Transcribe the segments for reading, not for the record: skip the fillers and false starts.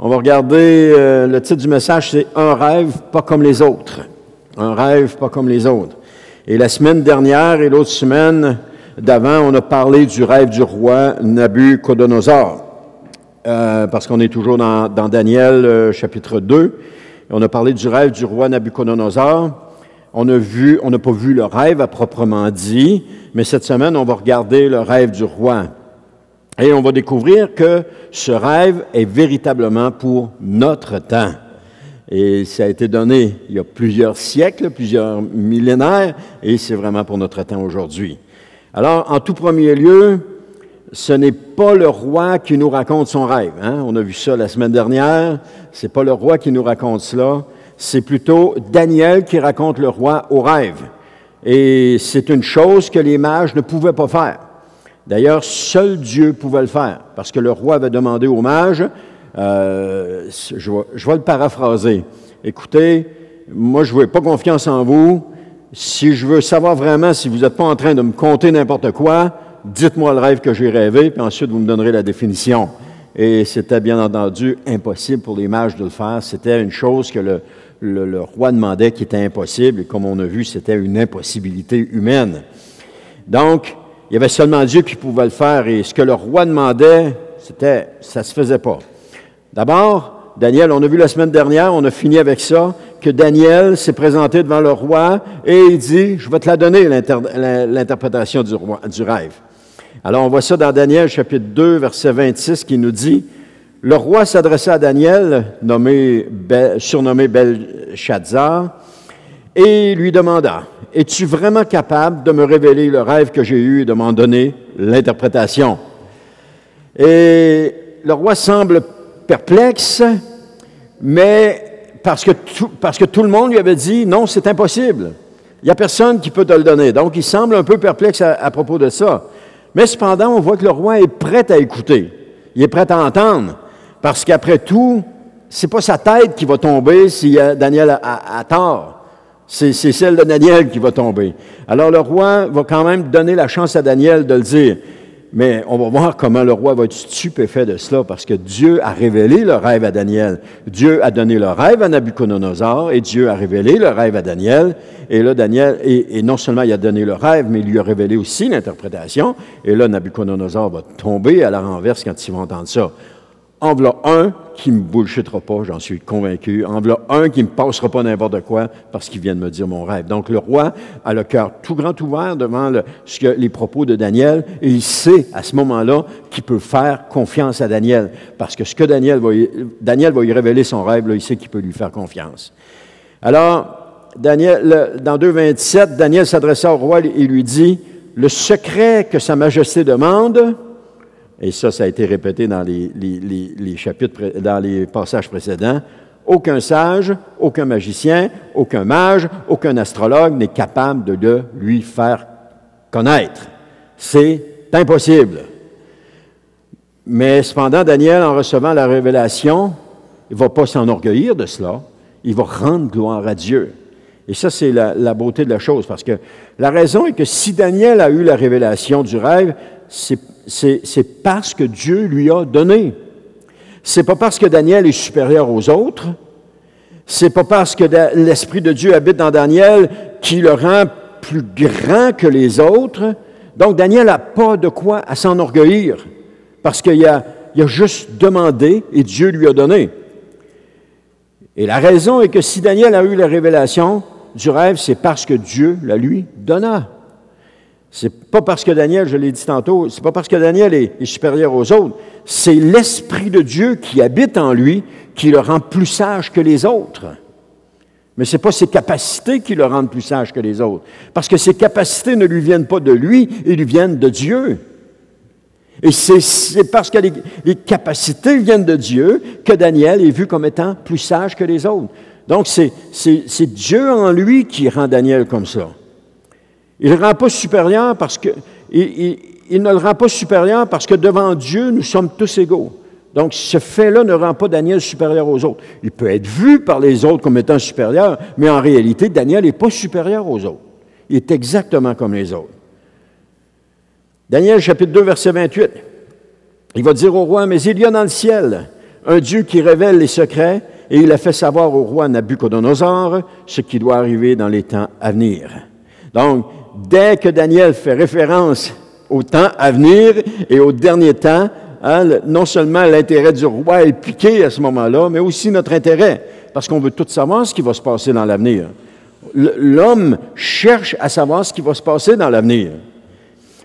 On va regarder, le titre du message, c'est « Un rêve pas comme les autres ». Un rêve pas comme les autres. Et la semaine dernière et l'autre semaine d'avant, on a parlé du rêve du roi Nabuchodonosor. Parce qu'on est toujours dans Daniel chapitre 2. On a parlé du rêve du roi Nabuchodonosor. On n'a pas vu le rêve à proprement dit, mais cette semaine, on va regarder le rêve du roi. Et on va découvrir que ce rêve est véritablement pour notre temps. Et ça a été donné il y a plusieurs siècles, plusieurs millénaires, et c'est vraiment pour notre temps aujourd'hui. Alors, en tout premier lieu, ce n'est pas le roi qui nous raconte son rêve. Hein? On a vu ça la semaine dernière. C'est pas le roi qui nous raconte cela. C'est plutôt Daniel qui raconte le roi au rêve. Et c'est une chose que les mages ne pouvaient pas faire. D'ailleurs, seul Dieu pouvait le faire, parce que le roi avait demandé aux mages, je vais le paraphraser. Écoutez, moi je n'ai pas confiance en vous. Si je veux savoir vraiment si vous n'êtes pas en train de me conter n'importe quoi, dites-moi le rêve que j'ai rêvé, puis ensuite vous me donnerez la définition. Et c'était bien entendu impossible pour les mages de le faire. C'était une chose que le roi demandait qui était impossible, et comme on a vu, c'était une impossibilité humaine. Donc, il y avait seulement Dieu qui pouvait le faire, et ce que le roi demandait, ça se faisait pas. D'abord, Daniel, on a vu la semaine dernière, on a fini avec ça, que Daniel s'est présenté devant le roi et il dit, je vais te la donner, l'interprétation du rêve. Alors, on voit ça dans Daniel, chapitre 2, verset 26, qui nous dit, « Le roi s'adressa à Daniel, surnommé Belshazzar, et lui demanda, « Es-tu vraiment capable de me révéler le rêve que j'ai eu et de m'en donner l'interprétation? » Et le roi semble perplexe, mais parce que tout le monde lui avait dit, « Non, c'est impossible. Il n'y a personne qui peut te le donner. » Donc, il semble un peu perplexe à propos de ça. Mais cependant, on voit que le roi est prêt à écouter. Il est prêt à entendre. Parce qu'après tout, c'est pas sa tête qui va tomber si Daniel a tort. C'est celle de Daniel qui va tomber. Alors, le roi va quand même donner la chance à Daniel de le dire. Mais on va voir comment le roi va être stupéfait de cela, parce que Dieu a révélé le rêve à Daniel. Dieu a donné le rêve à Nabuchodonosor, et Dieu a révélé le rêve à Daniel. Et là, Daniel, et non seulement il a donné le rêve, mais il lui a révélé aussi l'interprétation. Et là, Nabuchodonosor va tomber à la renverse quand il va entendre ça. En voilà un qui ne me bullshitera pas, j'en suis convaincu. En voilà un qui ne me passera pas n'importe quoi parce qu'il vient de me dire mon rêve. Donc, le roi a le cœur tout grand ouvert devant les propos de Daniel et il sait à ce moment-là qu'il peut faire confiance à Daniel parce que ce que Daniel va lui révéler son rêve, là, il sait qu'il peut lui faire confiance. Alors, dans 2,27, Daniel s'adressa au roi et lui dit, « Le secret que Sa Majesté demande... » Et ça a été répété dans les chapitres, dans les passages précédents. Aucun sage, aucun magicien, aucun mage, aucun astrologue n'est capable de le lui faire connaître. C'est impossible. Mais cependant, Daniel, en recevant la révélation, il ne va pas s'enorgueillir de cela. Il va rendre gloire à Dieu. Et ça, c'est la beauté de la chose, parce que la raison est que si Daniel a eu la révélation du rêve, c'est parce que Dieu lui a donné. C'est pas parce que Daniel est supérieur aux autres. C'est pas parce que l'Esprit de Dieu habite dans Daniel qui le rend plus grand que les autres. Donc, Daniel n'a pas de quoi à s'enorgueillir parce qu'il a juste demandé et Dieu lui a donné. Et la raison est que si Daniel a eu la révélation du rêve, c'est parce que Dieu la lui donna. C'est pas parce que Daniel, je l'ai dit tantôt, c'est pas parce que Daniel est supérieur aux autres, c'est l'Esprit de Dieu qui habite en lui qui le rend plus sage que les autres. Mais ce n'est pas ses capacités qui le rendent plus sage que les autres, parce que ses capacités ne lui viennent pas de lui, ils lui viennent de Dieu. Et c'est parce que les capacités viennent de Dieu que Daniel est vu comme étant plus sage que les autres. Donc, c'est Dieu en lui qui rend Daniel comme ça. Il ne le rend pas supérieur parce que il ne le rend pas supérieur parce que devant Dieu, nous sommes tous égaux. Donc, ce fait-là ne rend pas Daniel supérieur aux autres. Il peut être vu par les autres comme étant supérieur, mais en réalité, Daniel n'est pas supérieur aux autres. Il est exactement comme les autres. Daniel, chapitre 2, verset 28. Il va dire au roi, « Mais il y a dans le ciel un Dieu qui révèle les secrets, et il a fait savoir au roi Nabuchodonosor ce qui doit arriver dans les temps à venir. Donc, dès que Daniel fait référence au temps à venir et au dernier temps, non seulement l'intérêt du roi est piqué à ce moment-là, mais aussi notre intérêt, parce qu'on veut tout savoir ce qui va se passer dans l'avenir. L'homme cherche à savoir ce qui va se passer dans l'avenir.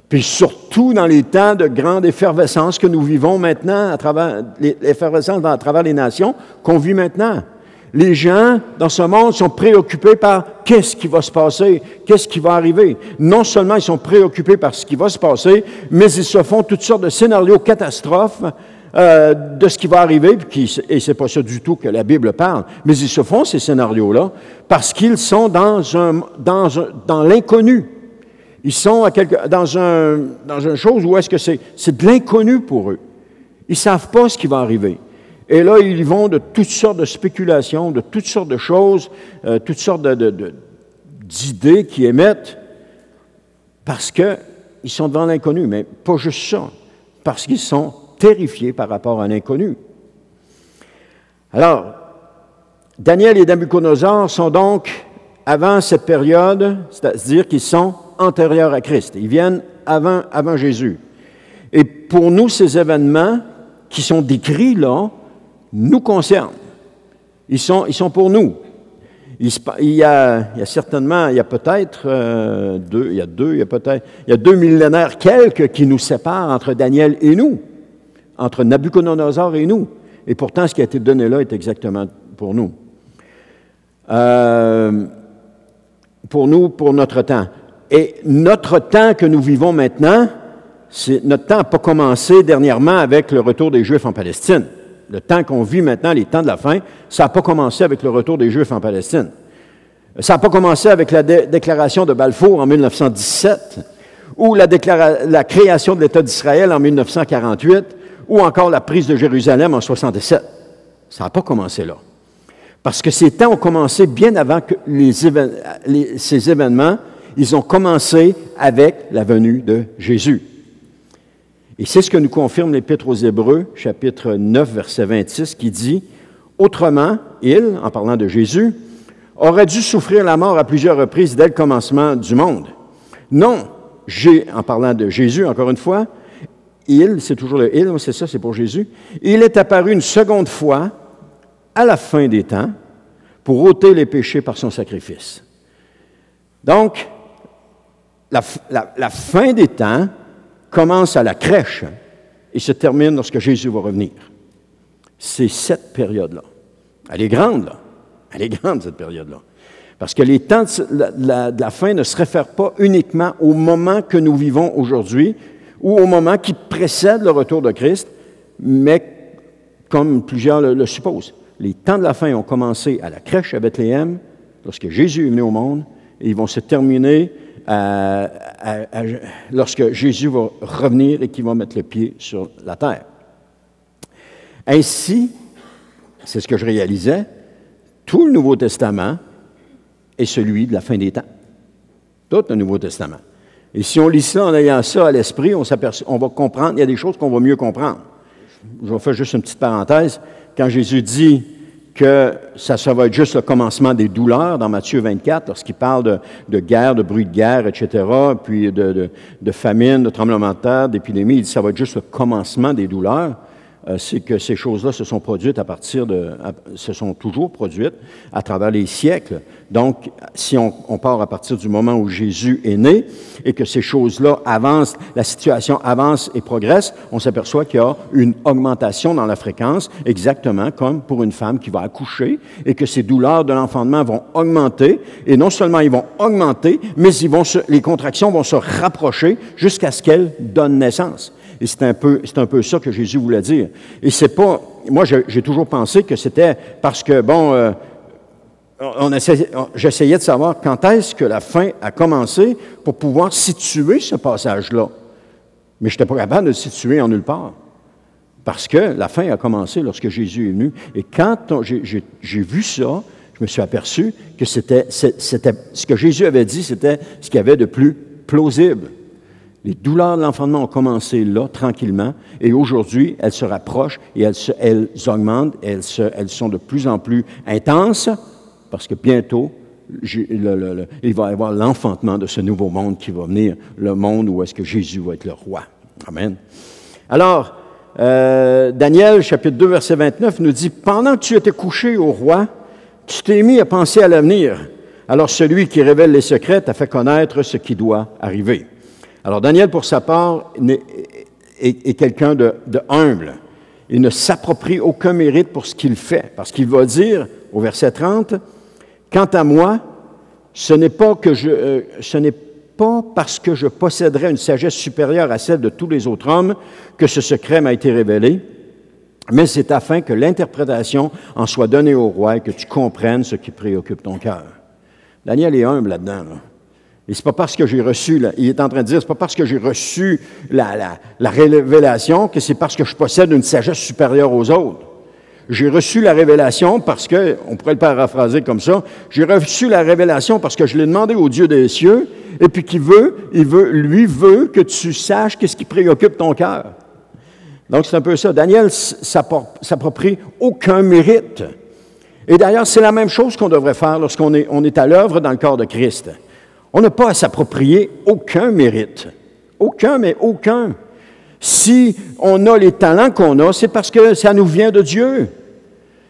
Puis surtout dans les temps de grande effervescence que nous vivons maintenant, à travers l'effervescence à travers les nations qu'on vit maintenant. Les gens dans ce monde sont préoccupés par qu'est-ce qui va se passer, qu'est-ce qui va arriver. Non seulement ils sont préoccupés par ce qui va se passer, mais ils se font toutes sortes de scénarios catastrophes de ce qui va arriver, et c'est pas ça du tout que la Bible parle, mais ils se font ces scénarios-là parce qu'ils sont dans l'inconnu. Ils sont dans une chose où est-ce que c'est de l'inconnu pour eux. Ils ne savent pas ce qui va arriver. Et là, ils vont de toutes sortes de spéculations, de toutes sortes de choses, toutes sortes d'idées qu'ils émettent parce qu'ils sont devant l'inconnu. Mais pas juste ça, parce qu'ils sont terrifiés par rapport à l'inconnu. Alors, Daniel et Nabuchodonosor sont donc avant cette période, c'est-à-dire qu'ils sont antérieurs à Christ. Ils viennent avant Jésus. Et pour nous, ces événements qui sont décrits là, nous concernent. Ils sont pour nous. Il y a peut-être il y a 2 millénaires quelques qui nous séparent entre Daniel et nous, entre Nabuchodonosor et nous. Et pourtant, ce qui a été donné là est exactement pour nous. Pour notre temps. Et notre temps que nous vivons maintenant, notre temps n'a pas commencé dernièrement avec le retour des Juifs en Palestine. Le temps qu'on vit maintenant, les temps de la fin, ça n'a pas commencé avec le retour des Juifs en Palestine. Ça n'a pas commencé avec la déclaration de Balfour en 1917, ou la création de l'État d'Israël en 1948, ou encore la prise de Jérusalem en 1967. Ça n'a pas commencé là. Parce que ces temps ont commencé bien avant que ces événements, ils ont commencé avec la venue de Jésus. Et c'est ce que nous confirme l'Épître aux Hébreux, chapitre 9, verset 26, qui dit « Autrement, il, en parlant de Jésus, aurait dû souffrir la mort à plusieurs reprises dès le commencement du monde. Non, en parlant de Jésus, encore une fois, il, c'est toujours le il, c'est ça, c'est pour Jésus, il est apparu une seconde fois à la fin des temps pour ôter les péchés par son sacrifice. » Donc, la fin des temps commence à la crèche et se termine lorsque Jésus va revenir. C'est cette période-là. Elle est grande, là. Elle est grande, cette période-là. Parce que les temps de la fin ne se réfèrent pas uniquement au moment que nous vivons aujourd'hui ou au moment qui précède le retour de Christ, mais comme plusieurs le supposent. Les temps de la fin ont commencé à la crèche à Bethléem, lorsque Jésus est venu au monde, et ils vont se terminer lorsque Jésus va revenir et qu'il va mettre le pied sur la terre. Ainsi, c'est ce que je réalisais, tout le Nouveau Testament est celui de la fin des temps. Tout le Nouveau Testament. Et si on lit ça en ayant ça à l'esprit, on va comprendre, il y a des choses qu'on va mieux comprendre. Je vais faire juste une petite parenthèse. Quand Jésus dit que ça va être juste le commencement des douleurs dans Matthieu 24, lorsqu'il parle de guerre, de bruit de guerre, etc., puis de famine, de tremblement de terre, d'épidémie, il dit que ça va être juste le commencement des douleurs. C'est que ces choses-là se sont produites se sont toujours produites à travers les siècles. Donc, si on part à partir du moment où Jésus est né et que ces choses-là avancent, la situation avance et progresse, on s'aperçoit qu'il y a une augmentation dans la fréquence, exactement comme pour une femme qui va accoucher et que ses douleurs de l'enfantement vont augmenter. Et non seulement ils vont augmenter, mais les contractions vont se rapprocher jusqu'à ce qu'elle donne naissance. Et c'est un peu ça que Jésus voulait dire. Et c'est pas... Moi, j'ai toujours pensé que c'était parce que, j'essayais de savoir quand est-ce que la fin a commencé pour pouvoir situer ce passage-là. Mais je n'étais pas capable de le situer en nulle part. Parce que la fin a commencé lorsque Jésus est venu. Et quand j'ai vu ça, je me suis aperçu que c'était ce que Jésus avait dit, c'était ce qu'il y avait de plus plausible. Les douleurs de l'enfantement ont commencé là, tranquillement, et aujourd'hui, elles se rapprochent et elles augmentent, et elles sont de plus en plus intenses, parce que bientôt, il va y avoir l'enfantement de ce nouveau monde qui va venir, le monde où est-ce que Jésus va être le roi. Amen. Alors, Daniel, chapitre 2, verset 29, nous dit, « Pendant que tu étais couché au roi, tu t'es mis à penser à l'avenir. Alors celui qui révèle les secrets t'a fait connaître ce qui doit arriver. » Alors Daniel, pour sa part, est quelqu'un de humble. Il ne s'approprie aucun mérite pour ce qu'il fait, parce qu'il va dire, au verset 30, « Quant à moi, ce n'est pas parce que je posséderais une sagesse supérieure à celle de tous les autres hommes que ce secret m'a été révélé, mais c'est afin que l'interprétation en soit donnée au roi et que tu comprennes ce qui préoccupe ton cœur. » Daniel est humble là-dedans. Là. Et c'est pas parce que j'ai reçu, il est en train de dire, c'est pas parce que j'ai reçu la révélation que c'est parce que je possède une sagesse supérieure aux autres. J'ai reçu la révélation parce que, on pourrait le paraphraser comme ça, j'ai reçu la révélation parce que je l'ai demandé au Dieu des cieux, et puis lui veut que tu saches qu'est-ce qui préoccupe ton cœur. Donc c'est un peu ça. Daniel s'approprie aucun mérite. Et d'ailleurs, c'est la même chose qu'on devrait faire lorsqu'on est à l'œuvre dans le corps de Christ. On n'a pas à s'approprier aucun mérite. Aucun, mais aucun. Si on a les talents qu'on a, c'est parce que ça nous vient de Dieu.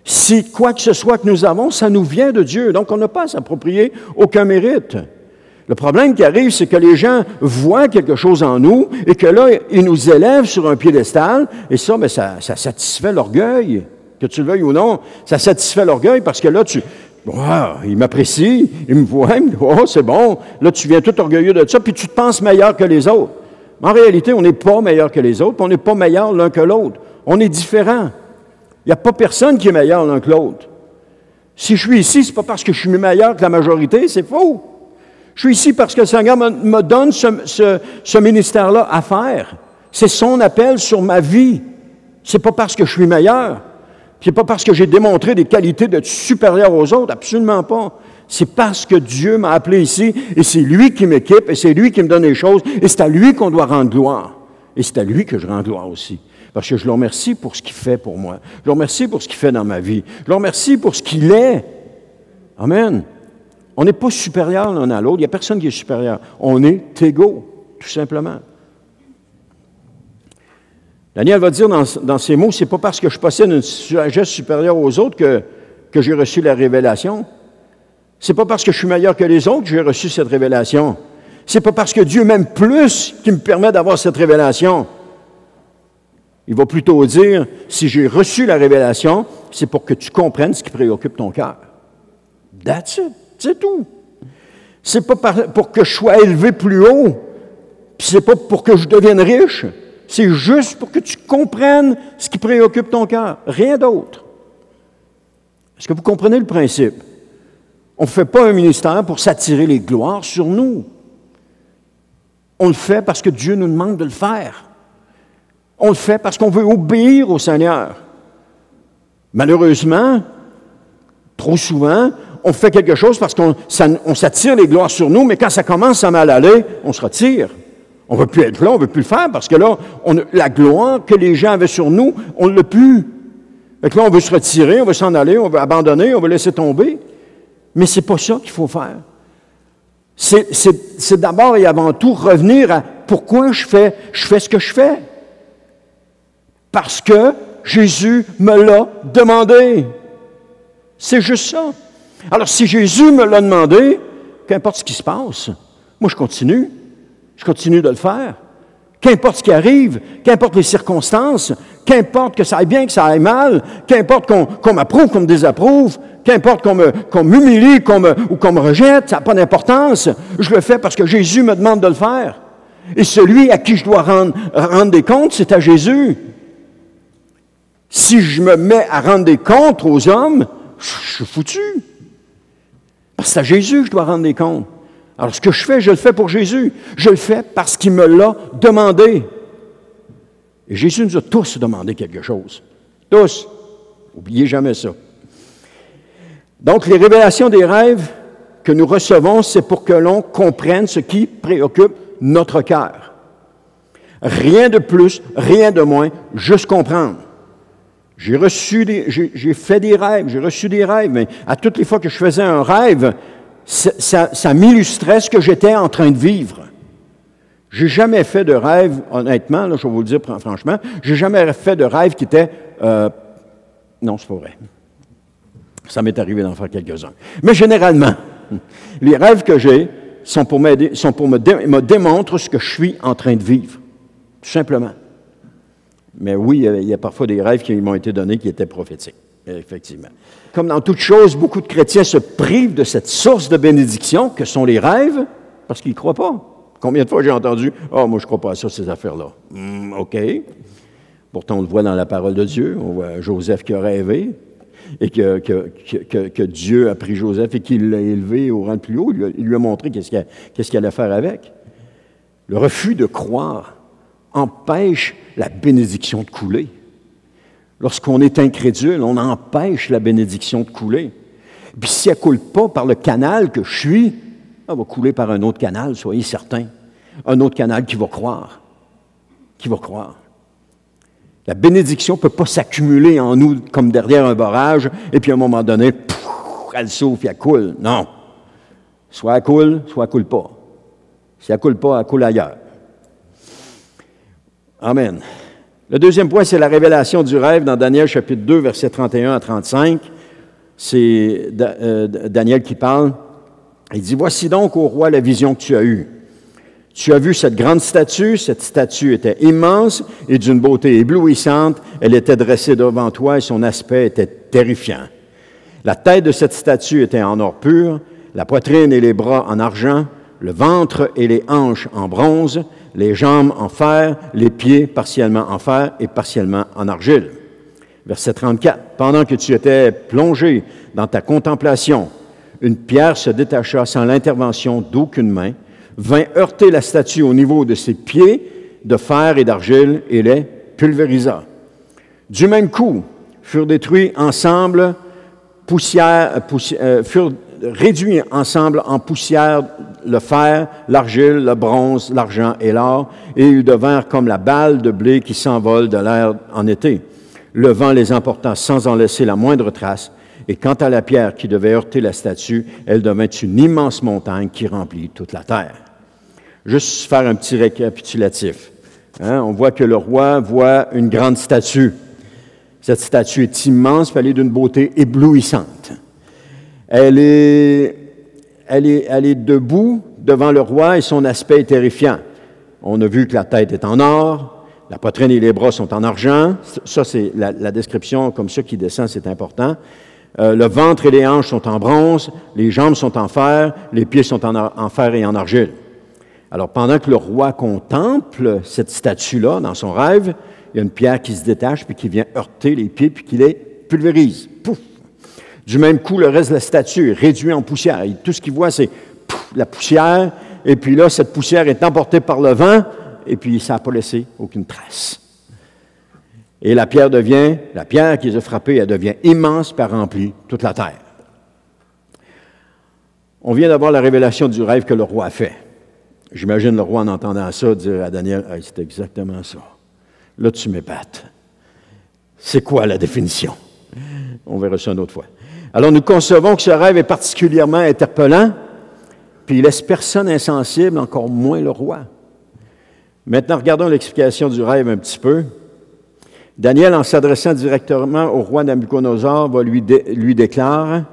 Si quoi que ce soit que nous avons, ça nous vient de Dieu. Donc, on n'a pas à s'approprier aucun mérite. Le problème qui arrive, c'est que les gens voient quelque chose en nous et que là, ils nous élèvent sur un piédestal et ça, bien, ça satisfait l'orgueil. Que tu le veuilles ou non, ça satisfait l'orgueil parce que là, il m'apprécie, il me voit, il me dit, oh, c'est bon. Là, tu viens tout orgueilleux de ça, puis tu te penses meilleur que les autres. En réalité, on n'est pas meilleur que les autres, puis on n'est pas meilleur l'un que l'autre. On est différents. Il n'y a pas personne qui est meilleur l'un que l'autre. Si je suis ici, ce n'est pas parce que je suis meilleur que la majorité, c'est faux. Je suis ici parce que le Seigneur me donne ce ministère-là à faire. C'est son appel sur ma vie. Ce n'est pas parce que je suis meilleur. Ce n'est pas parce que j'ai démontré des qualités d'être supérieur aux autres, absolument pas. C'est parce que Dieu m'a appelé ici, et c'est lui qui m'équipe, et c'est lui qui me donne les choses, et c'est à lui qu'on doit rendre gloire. Et c'est à lui que je rends gloire aussi. Parce que je le remercie pour ce qu'il fait pour moi. Je le remercie pour ce qu'il fait dans ma vie. Je le remercie pour ce qu'il est. Amen. On n'est pas supérieur l'un à l'autre. Il n'y a personne qui est supérieur. On est égaux, tout simplement. Daniel va dire dans ces mots, c'est pas parce que je possède une sagesse supérieure aux autres que j'ai reçu la révélation. C'est pas parce que je suis meilleur que les autres que j'ai reçu cette révélation. C'est pas parce que Dieu m'aime plus qui me permet d'avoir cette révélation. Il va plutôt dire, si j'ai reçu la révélation, c'est pour que tu comprennes ce qui préoccupe ton cœur. That's it. C'est tout. C'est pas pour que je sois élevé plus haut, puis c'est pas pour que je devienne riche. C'est juste pour que tu comprennes ce qui préoccupe ton cœur. Rien d'autre. Est-ce que vous comprenez le principe? On ne fait pas un ministère pour s'attirer les gloires sur nous. On le fait parce que Dieu nous demande de le faire. On le fait parce qu'on veut obéir au Seigneur. Malheureusement, trop souvent, on fait quelque chose parce qu'on s'attire les gloires sur nous, mais quand ça commence à mal aller, on se retire. On ne veut plus être là, on ne veut plus le faire, parce que là, la gloire que les gens avaient sur nous, on ne l'a plus. Fait que là, on veut se retirer, on veut s'en aller, on veut abandonner, on veut laisser tomber. Mais ce n'est pas ça qu'il faut faire. C'est d'abord et avant tout revenir à pourquoi je fais ce que je fais. Parce que Jésus me l'a demandé. C'est juste ça. Alors, si Jésus me l'a demandé, qu'importe ce qui se passe, moi, je continue. Je continue de le faire. Qu'importe ce qui arrive, qu'importe les circonstances, qu'importe que ça aille bien, que ça aille mal, qu'importe qu'on m'approuve, qu'on me désapprouve, qu'importe qu'on m'humilie ou qu'on me rejette, ça n'a pas d'importance. Je le fais parce que Jésus me demande de le faire. Et celui à qui je dois rendre des comptes, c'est à Jésus. Si je me mets à rendre des comptes aux hommes, je suis foutu. Parce que c'est à Jésus que je dois rendre des comptes. Alors, ce que je fais, je le fais pour Jésus. Je le fais parce qu'il me l'a demandé. Et Jésus nous a tous demandé quelque chose. Tous. N'oubliez jamais ça. Donc, les révélations des rêves que nous recevons, c'est pour que l'on comprenne ce qui préoccupe notre cœur. Rien de plus, rien de moins, juste comprendre. J'ai fait des rêves, j'ai reçu des rêves, mais à toutes les fois que je faisais un rêve, ça m'illustrait ce que j'étais en train de vivre. J'ai jamais fait de rêve, honnêtement, là, je vais vous le dire franchement, j'ai jamais fait de rêve qui était... non, c'est pas vrai. Ça m'est arrivé d'en faire quelques-uns. Mais généralement, les rêves que j'ai sont pour me démontrer ce que je suis en train de vivre, tout simplement. Mais oui, il y a parfois des rêves qui m'ont été donnés qui étaient prophétiques, effectivement. Comme dans toute chose, beaucoup de chrétiens se privent de cette source de bénédiction que sont les rêves parce qu'ils ne croient pas. Combien de fois j'ai entendu « Ah, moi, je ne crois pas à ça, ces affaires-là. OK. Pourtant, on le voit dans la parole de Dieu. On voit Joseph qui a rêvé et que Dieu a pris Joseph et qu'il l'a élevé au rang le plus haut. Il lui a montré qu'est-ce qu'il allait faire avec. Le refus de croire empêche la bénédiction de couler. Lorsqu'on est incrédule, on empêche la bénédiction de couler. Puis si elle ne coule pas par le canal que je suis, elle va couler par un autre canal, soyez certains. Un autre canal qui va croire. Qui va croire. La bénédiction ne peut pas s'accumuler en nous comme derrière un barrage, et puis à un moment donné, elle souffle et elle coule. Non. Soit elle coule pas. Si elle ne coule pas, elle coule ailleurs. Amen. Le deuxième point, c'est la révélation du rêve dans Daniel chapitre 2, versets 31 à 35. C'est Daniel qui parle. Il dit, « Voici donc, ô roi, la vision que tu as eue. Tu as vu cette grande statue. Cette statue était immense et d'une beauté éblouissante. Elle était dressée devant toi et son aspect était terrifiant. La tête de cette statue était en or pur, la poitrine et les bras en argent, le ventre et les hanches en bronze, les jambes en fer, les pieds partiellement en fer et partiellement en argile. » Verset 34. « Pendant que tu étais plongé dans ta contemplation, une pierre se détacha sans l'intervention d'aucune main, vint heurter la statue au niveau de ses pieds de fer et d'argile et les pulvérisa. Du même coup, furent détruits ensemble, furent réduits ensemble en poussière le fer, l'argile, le bronze, l'argent et l'or, et ils devinrent comme la balle de blé qui s'envole de l'air en été. Le vent les emporta sans en laisser la moindre trace, et quant à la pierre qui devait heurter la statue, elle devint une immense montagne qui remplit toute la terre. » Juste faire un petit récapitulatif. On voit que le roi voit une grande statue. Cette statue est immense, puis elle est d'une beauté éblouissante. Elle est debout devant le roi et son aspect est terrifiant. On a vu que la tête est en or, la poitrine et les bras sont en argent. Ça, c'est la description comme ça qui descend, c'est important. Le ventre et les hanches sont en bronze, les jambes sont en fer, les pieds sont en fer et en argile. Alors, pendant que le roi contemple cette statue-là dans son rêve, il y a une pierre qui se détache puis qui vient heurter les pieds puis qui les pulvérise. Pouf! Du même coup, le reste de la statue est réduit en poussière. Et tout ce qu'il voit, c'est la poussière. Et puis là, cette poussière est emportée par le vent et puis ça n'a pas laissé aucune trace. Et la pierre qui les a frappés, elle devient immense puis elle remplit toute la terre. On vient d'avoir la révélation du rêve que le roi a fait. J'imagine le roi, en entendant ça, dire à Daniel, hey, « C'est exactement ça. Là, tu m'épates. C'est quoi la définition? » On verra ça une autre fois. Alors, nous concevons que ce rêve est particulièrement interpellant, puis il laisse personne insensible, encore moins le roi. Maintenant, regardons l'explication du rêve un petit peu. Daniel, en s'adressant directement au roi Nabuchodonosor, lui déclare, «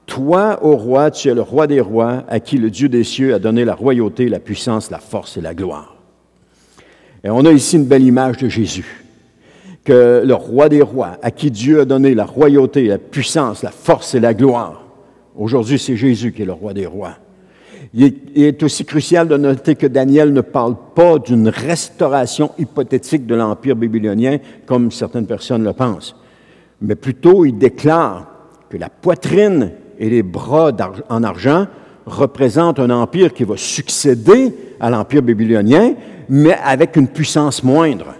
Toi, ô roi, tu es le roi des rois, à qui le Dieu des cieux a donné la royauté, la puissance, la force et la gloire. » Et on a ici une belle image de Jésus, que le roi des rois, à qui Dieu a donné la royauté, la puissance, la force et la gloire. Aujourd'hui, c'est Jésus qui est le roi des rois. Il est aussi crucial de noter que Daniel ne parle pas d'une restauration hypothétique de l'Empire babylonien, comme certaines personnes le pensent, mais plutôt il déclare que la poitrine et les bras en argent représentent un empire qui va succéder à l'Empire babylonien, mais avec une puissance moindre.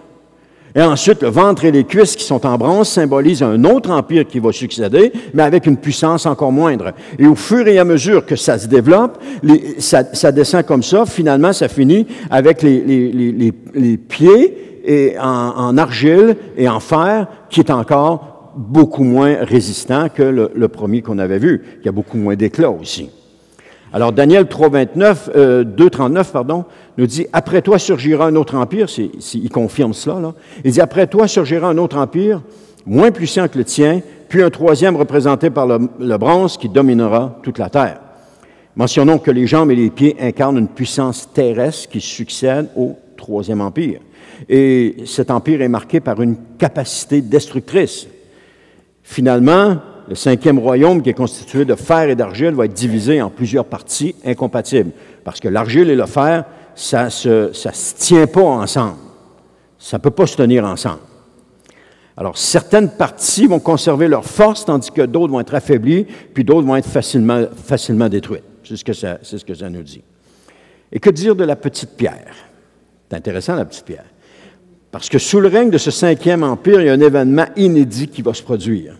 Et ensuite, le ventre et les cuisses qui sont en bronze symbolisent un autre empire qui va succéder, mais avec une puissance encore moindre. Et au fur et à mesure que ça se développe, ça descend comme ça, finalement, ça finit avec les pieds et en argile et en fer, qui est encore beaucoup moins résistant que le premier qu'on avait vu, qui a beaucoup moins d'éclat aussi. Alors, Daniel 2,39, nous dit « Après toi surgira un autre empire », il confirme cela, là. Il dit « Après toi surgira un autre empire, moins puissant que le tien, puis un troisième représenté par le bronze qui dominera toute la terre. » Mentionnons que les jambes et les pieds incarnent une puissance terrestre qui succède au troisième empire. Et cet empire est marqué par une capacité destructrice. Finalement, le cinquième royaume, qui est constitué de fer et d'argile, va être divisé en plusieurs parties incompatibles. Parce que l'argile et le fer, ça ne se tient pas ensemble. Ça ne peut pas se tenir ensemble. Alors, certaines parties vont conserver leur force, tandis que d'autres vont être affaiblies, puis d'autres vont être facilement détruites. C'est ce que ça nous dit. Et que dire de la petite pierre? C'est intéressant, la petite pierre. Parce que sous le règne de ce cinquième empire, il y a un événement inédit qui va se produire.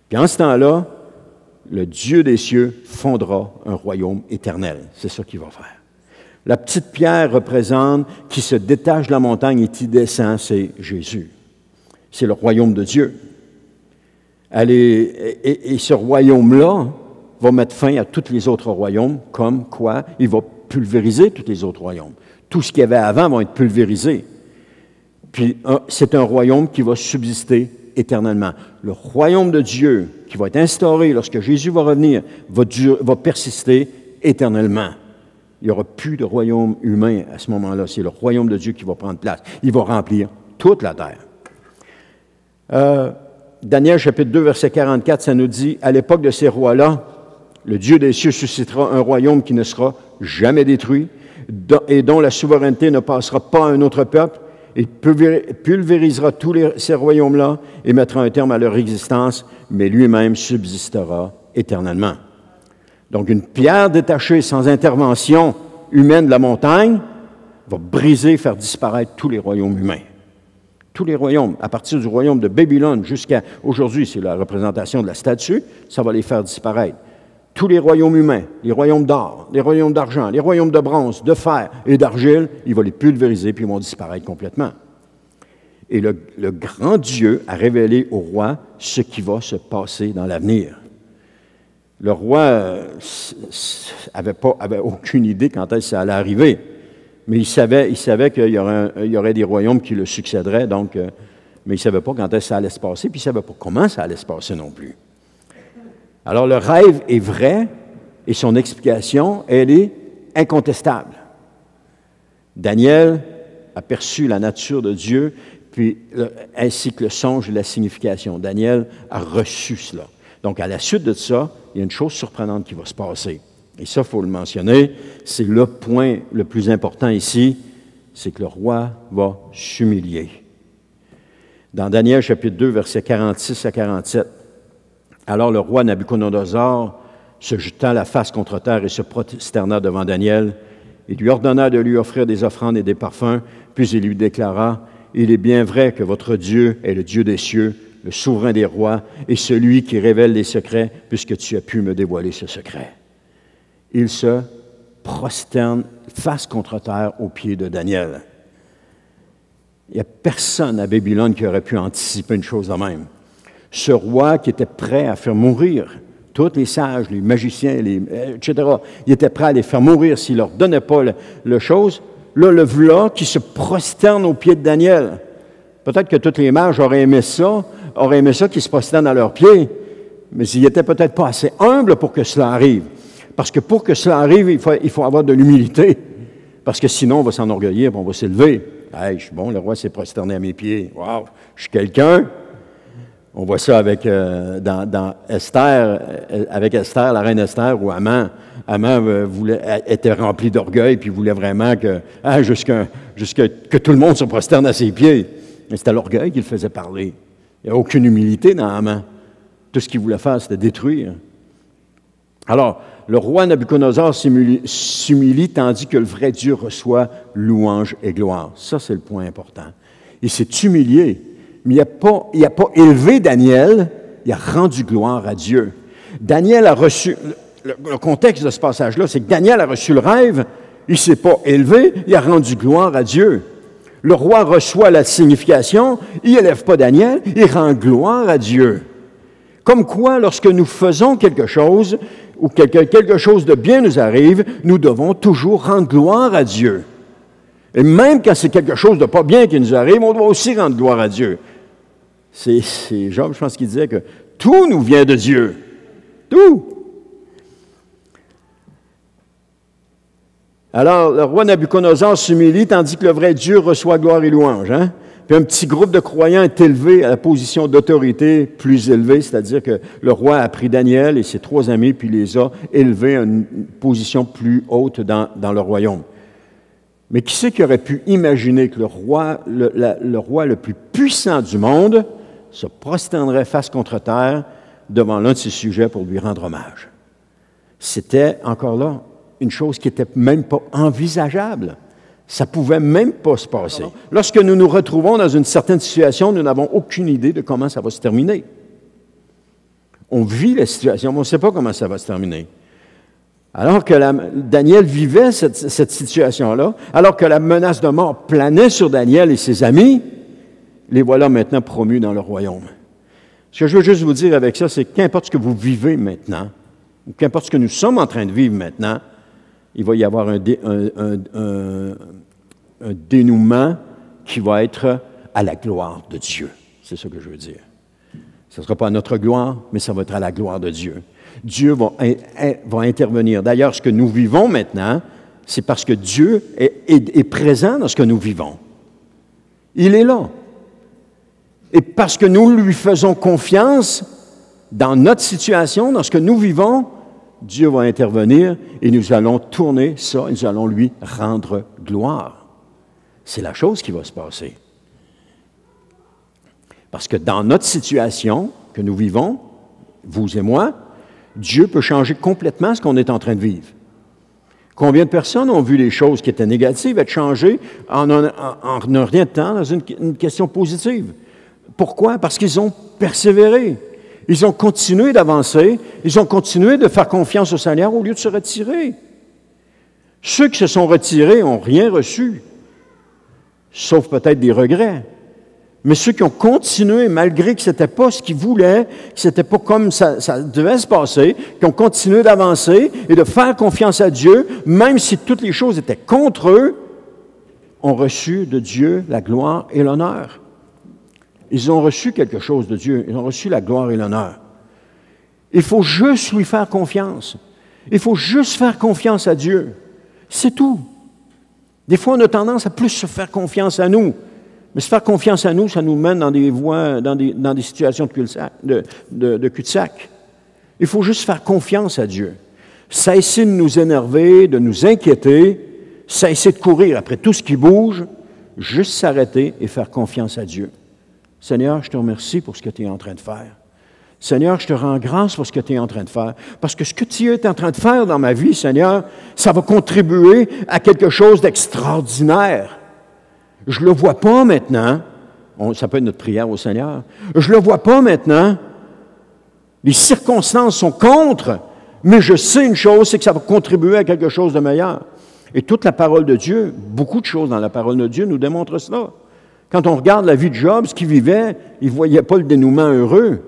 Puis en ce temps-là, le Dieu des cieux fondera un royaume éternel. C'est ça qu'il va faire. La petite pierre représente qui se détache de la montagne et qui descend, c'est Jésus. C'est le royaume de Dieu. Et ce royaume-là va mettre fin à tous les autres royaumes, comme quoi il va pulvériser tous les autres royaumes. Tout ce qu'il y avait avant va être pulvérisé. Puis c'est un royaume qui va subsister éternellement. Le royaume de Dieu qui va être instauré lorsque Jésus va revenir va persister éternellement. Il n'y aura plus de royaume humain à ce moment-là. C'est le royaume de Dieu qui va prendre place. Il va remplir toute la terre. Daniel chapitre 2, verset 44, ça nous dit, « À l'époque de ces rois-là, le Dieu des cieux suscitera un royaume qui ne sera jamais détruit et dont la souveraineté ne passera pas à un autre peuple. Il pulvérisera tous ces royaumes-là et mettra un terme à leur existence, mais lui-même subsistera éternellement. » Donc, une pierre détachée sans intervention humaine de la montagne va briser, faire disparaître tous les royaumes humains. Tous les royaumes, à partir du royaume de Babylone jusqu'à aujourd'hui, c'est la représentation de la statue, ça va les faire disparaître. Tous les royaumes humains, les royaumes d'or, les royaumes d'argent, les royaumes de bronze, de fer et d'argile, il va les pulvériser puis ils vont disparaître complètement. Et le grand Dieu a révélé au roi ce qui va se passer dans l'avenir. Le roi avait aucune idée quand est-ce que ça allait arriver, mais il savait qu'il y aurait des royaumes qui le succéderaient, donc, mais il ne savait pas quand est-ce que ça allait se passer, puis il ne savait pas comment ça allait se passer non plus. Alors, le rêve est vrai et son explication, elle est incontestable. Daniel a perçu la nature de Dieu, ainsi que le songe et la signification. Daniel a reçu cela. Donc, à la suite de ça, il y a une chose surprenante qui va se passer. Et ça, il faut le mentionner, c'est le point le plus important ici, c'est que le roi va s'humilier. Dans Daniel chapitre 2, versets 46 à 47, alors le roi Nabuchodonosor se jeta la face contre terre et se prosterna devant Daniel. Il lui ordonna de lui offrir des offrandes et des parfums, puis il lui déclara, « Il est bien vrai que votre Dieu est le Dieu des cieux, le souverain des rois, et celui qui révèle les secrets, puisque tu as pu me dévoiler ce secret. » Il se prosterne face contre terre aux pieds de Daniel. Il n'y a personne à Babylone qui aurait pu anticiper une chose de même. Ce roi qui était prêt à faire mourir tous les sages, les magiciens, etc., il était prêt à les faire mourir s'il ne leur donnait pas la chose. Là, le voilà qui se prosterne aux pieds de Daniel. Peut-être que tous les mages auraient aimé ça qu'ils se prosternent à leurs pieds, mais ils n'étaient peut-être pas assez humbles pour que cela arrive. Parce que pour que cela arrive, il faut avoir de l'humilité. Parce que sinon, on va s'enorgueillir et on va s'élever. Hey, je suis bon, le roi s'est prosterné à mes pieds. Wow, je suis quelqu'un. On voit ça avec dans Esther, la reine Esther, où Haman était rempli d'orgueil, puis voulait vraiment que tout le monde se prosterne à ses pieds. Mais c'était l'orgueil qui le faisait parler. Il n'y a aucune humilité dans Haman. Tout ce qu'il voulait faire, c'était détruire. Alors, le roi Nabuchodonosor s'humilie tandis que le vrai Dieu reçoit louange et gloire. Ça, c'est le point important. Il s'est humilié, mais il n'a pas élevé Daniel, il a rendu gloire à Dieu. Daniel a reçu, le contexte de ce passage-là, c'est que Daniel a reçu le rêve, il ne s'est pas élevé, il a rendu gloire à Dieu. Le roi reçoit la signification, il n'élève pas Daniel, il rend gloire à Dieu. Comme quoi, lorsque nous faisons quelque chose, ou quelque chose de bien nous arrive, nous devons toujours rendre gloire à Dieu. Et même quand c'est quelque chose de pas bien qui nous arrive, on doit aussi rendre gloire à Dieu. C'est Job, je pense, qui disait que tout nous vient de Dieu. Tout. Alors, le roi Nabuchodonosor s'humilie, tandis que le vrai Dieu reçoit gloire et louange. Hein? Puis un petit groupe de croyants est élevé à la position d'autorité plus élevée, c'est-à-dire que le roi a pris Daniel et ses 3 amis, puis les a élevés à une position plus haute dans le royaume. Mais qui c'est qui aurait pu imaginer que le roi le plus puissant du monde se prosternerait face contre terre devant l'un de ses sujets pour lui rendre hommage? C'était, encore là, une chose qui n'était même pas envisageable. Ça ne pouvait même pas se passer. Lorsque nous nous retrouvons dans une certaine situation, nous n'avons aucune idée de comment ça va se terminer. On vit la situation, mais on ne sait pas comment ça va se terminer. Alors que Daniel vivait cette situation-là, alors que la menace de mort planait sur Daniel et ses amis, les voilà maintenant promus dans le royaume. Ce que je veux juste vous dire avec ça, c'est qu'importe ce que vous vivez maintenant, ou qu'importe ce que nous sommes en train de vivre maintenant, il va y avoir un dénouement qui va être à la gloire de Dieu. C'est ce que je veux dire. Ce ne sera pas à notre gloire, mais ça va être à la gloire de Dieu. Dieu va intervenir. D'ailleurs, ce que nous vivons maintenant, c'est parce que Dieu est présent dans ce que nous vivons. Il est là. Et parce que nous lui faisons confiance dans notre situation, dans ce que nous vivons, Dieu va intervenir et nous allons tourner ça et nous allons lui rendre gloire. C'est la chose qui va se passer. Parce que dans notre situation que nous vivons, vous et moi, Dieu peut changer complètement ce qu'on est en train de vivre. Combien de personnes ont vu les choses qui étaient négatives être changées en un rien de temps dans une question positive? Pourquoi? Parce qu'ils ont persévéré. Ils ont continué d'avancer, ils ont continué de faire confiance au Seigneur au lieu de se retirer. Ceux qui se sont retirés n'ont rien reçu, sauf peut-être des regrets. Mais ceux qui ont continué, malgré que ce n'était pas ce qu'ils voulaient, que ce n'était pas comme ça devait se passer, qui ont continué d'avancer et de faire confiance à Dieu, même si toutes les choses étaient contre eux, ont reçu de Dieu la gloire et l'honneur. Ils ont reçu quelque chose de Dieu. Ils ont reçu la gloire et l'honneur. Il faut juste lui faire confiance. Il faut juste faire confiance à Dieu. C'est tout. Des fois, on a tendance à plus se faire confiance à nous. Mais se faire confiance à nous, ça nous mène dans des voies, dans des situations de cul-de-sac. Il faut juste faire confiance à Dieu. Cesser de nous énerver, de nous inquiéter, cesser de courir après tout ce qui bouge, juste s'arrêter et faire confiance à Dieu. Seigneur, je te remercie pour ce que tu es en train de faire. Seigneur, je te rends grâce pour ce que tu es en train de faire. Parce que ce que tu es en train de faire dans ma vie, Seigneur, ça va contribuer à quelque chose d'extraordinaire. Je ne le vois pas maintenant. Ça peut être notre prière au Seigneur. Je ne le vois pas maintenant. Les circonstances sont contre, mais je sais une chose, c'est que ça va contribuer à quelque chose de meilleur. Et toute la parole de Dieu, beaucoup de choses dans la parole de Dieu nous démontrent cela. Quand on regarde la vie de Job, ce qu'il vivait, il ne voyait pas le dénouement heureux.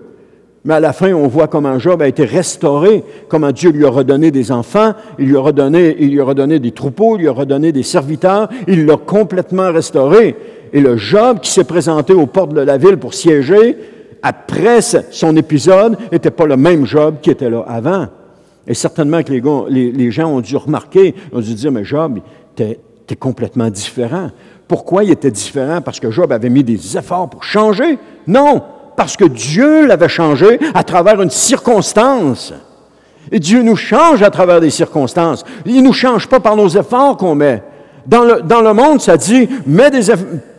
Mais à la fin, on voit comment Job a été restauré, comment Dieu lui a redonné des enfants, il lui a redonné des troupeaux, il lui a redonné des serviteurs, il l'a complètement restauré. Et le Job qui s'est présenté aux portes de la ville pour siéger, après son épisode, n'était pas le même Job qui était là avant. Et certainement que les gens ont dû remarquer, ont dû dire, mais Job, t'es complètement différent. Pourquoi il était différent? Parce que Job avait mis des efforts pour changer? Non! Parce que Dieu l'avait changé à travers une circonstance. Et Dieu nous change à travers des circonstances. Il ne nous change pas par nos efforts qu'on met. Dans le monde, ça dit,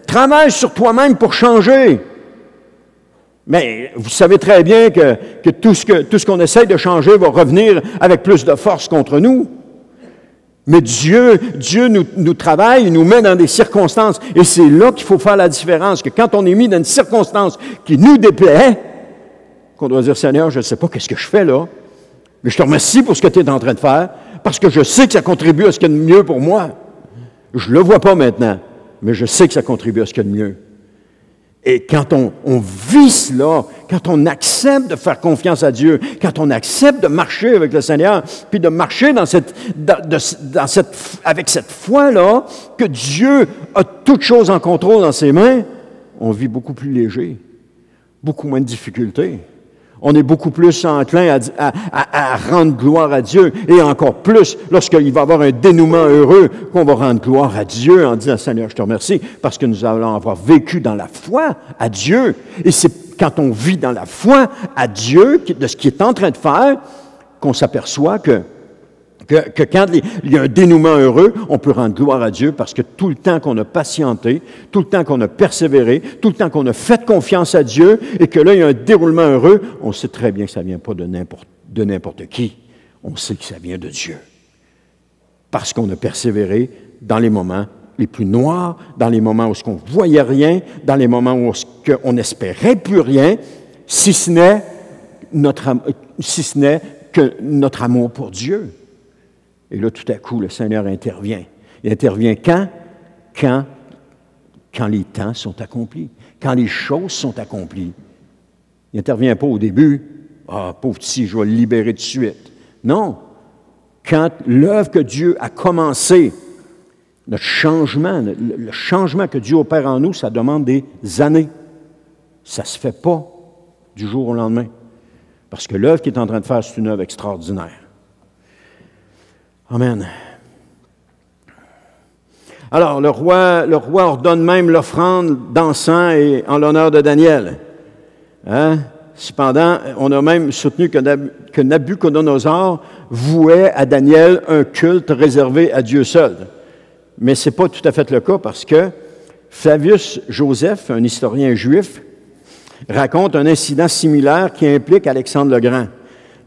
travaille sur toi-même pour changer. Mais vous savez très bien que tout ce qu'on essaye de changer va revenir avec plus de force contre nous. Mais Dieu nous travaille, il nous met dans des circonstances. Et c'est là qu'il faut faire la différence, que quand on est mis dans une circonstance qui nous déplaît, qu'on doit dire, Seigneur, je ne sais pas qu'est-ce que je fais là, mais je te remercie pour ce que tu es en train de faire, parce que je sais que ça contribue à ce qu'il y a de mieux pour moi. Je ne le vois pas maintenant, mais je sais que ça contribue à ce qu'il y a de mieux. Et quand on vit cela, quand on accepte de faire confiance à Dieu, quand on accepte de marcher avec le Seigneur, puis de marcher avec cette foi-là, que Dieu a toutes choses en contrôle dans ses mains, on vit beaucoup plus léger, beaucoup moins de difficultés. On est beaucoup plus enclin à rendre gloire à Dieu, et encore plus lorsqu'il va y avoir un dénouement heureux, qu'on va rendre gloire à Dieu en disant, Seigneur, je te remercie, parce que nous allons avoir vécu dans la foi à Dieu. Et c'est quand on vit dans la foi à Dieu, de ce qu'il est en train de faire, qu'on s'aperçoit que quand il y a un dénouement heureux, on peut rendre gloire à Dieu parce que tout le temps qu'on a patienté, tout le temps qu'on a persévéré, tout le temps qu'on a fait confiance à Dieu et que là, il y a un déroulement heureux, on sait très bien que ça ne vient pas de n'importe qui. On sait que ça vient de Dieu. Parce qu'on a persévéré dans les moments les plus noirs, dans les moments où on ne voyait rien, dans les moments où on n'espérait plus rien, si ce n'est que notre amour pour Dieu. Et là, tout à coup, le Seigneur intervient. Il intervient quand? Quand les temps sont accomplis, quand les choses sont accomplies. Il n'intervient pas au début. « Ah, pauvre petit, je vais le libérer tout de suite. » Non. Quand l'œuvre que Dieu a commencée, notre changement, le changement que Dieu opère en nous, ça demande des années. Ça ne se fait pas du jour au lendemain. Parce que l'œuvre qu'il est en train de faire, c'est une œuvre extraordinaire. Amen. Alors, le roi ordonne même l'offrande d'encens en l'honneur de Daniel. Hein? Cependant, on a même soutenu que Nabuchodonosor vouait à Daniel un culte réservé à Dieu seul. Mais ce n'est pas tout à fait le cas parce que Flavius Joseph, un historien juif, raconte un incident similaire qui implique Alexandre le Grand.